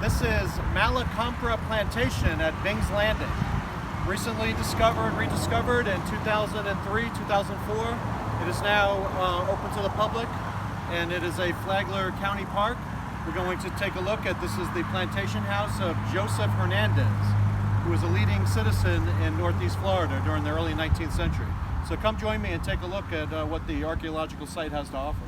This is Compra Plantation at Bing's Landing. Recently rediscovered in 2003, 2004. It is now open to the public, and it is a Flagler County park. We're going to take a look at, this is the plantation house of Joseph Hernandez, who was a leading citizen in Northeast Florida during the early 19th century. So come join me and take a look at what the archaeological site has to offer.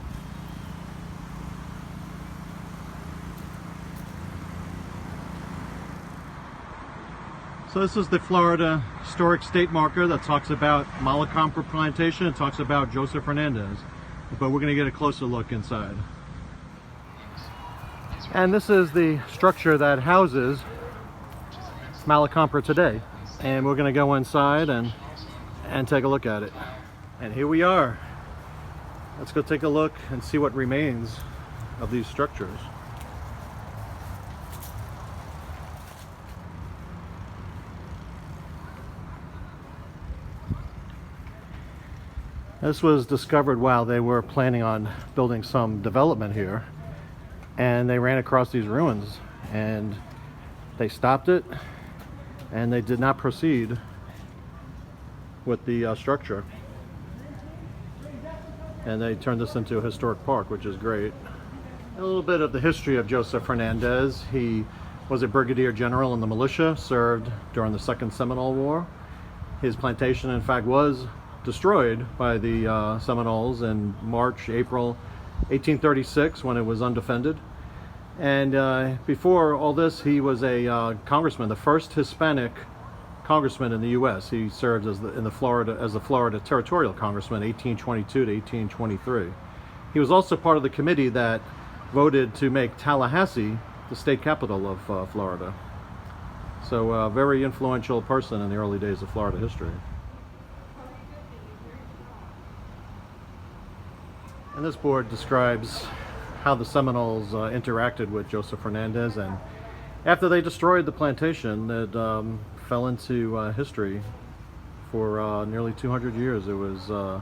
So this is the Florida Historic State Marker that talks about Compra Plantation. It talks about Joseph Hernandez, but we're going to get a closer look inside. And this is the structure that houses Compra today, and we're going to go inside and take a look at it. And here we are. Let's go take a look and see what remains of these structures. This was discovered while they were planning on building some development here, and they ran across these ruins and they stopped it, and they did not proceed with the structure, and they turned this into a historic park, which is great. A little bit of the history of Joseph Hernandez. He was a brigadier general in the militia, served during the Second Seminole War. His plantation, in fact, was destroyed by the Seminoles in April 1836 when it was undefended. And before all this, he was a congressman, the first Hispanic congressman in the U.S. He served as the Florida territorial congressman, 1822 to 1823. He was also part of the committee that voted to make Tallahassee the state capital of Florida. So a very influential person in the early days of Florida history. And this board describes how the Seminoles interacted with Joseph Hernandez, and after they destroyed the plantation, it fell into history for nearly 200 years. It was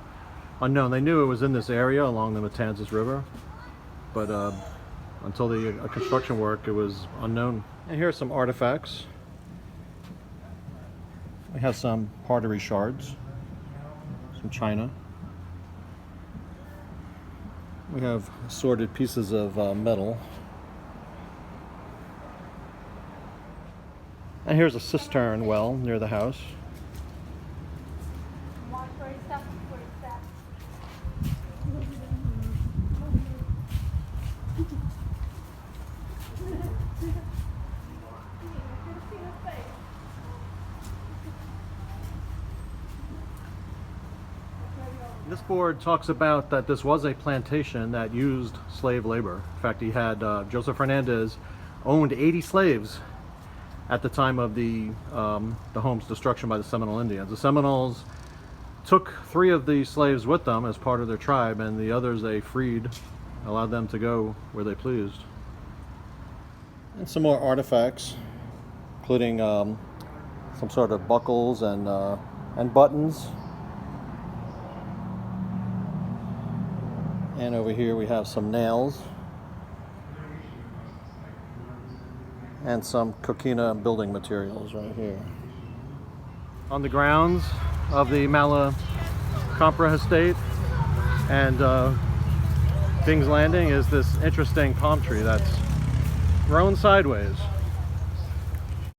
unknown. They knew it was in this area along the Matanzas River, but until the construction work, it was unknown. And here are some artifacts. We have some pottery shards, some china. We have assorted pieces of metal. And here's a cistern well near the house. This board talks about that this was a plantation that used slave labor. In fact, he had Joseph Hernandez owned 80 slaves at the time of the home's destruction by the Seminole Indians. The Seminoles took 3 of the slaves with them as part of their tribe, and the others they freed, allowed them to go where they pleased. And some more artifacts, including some sort of buckles and buttons. And over here we have some nails and some coquina building materials right here. On the grounds of the Compra estate and Bing's Landing is this interesting palm tree that's grown sideways.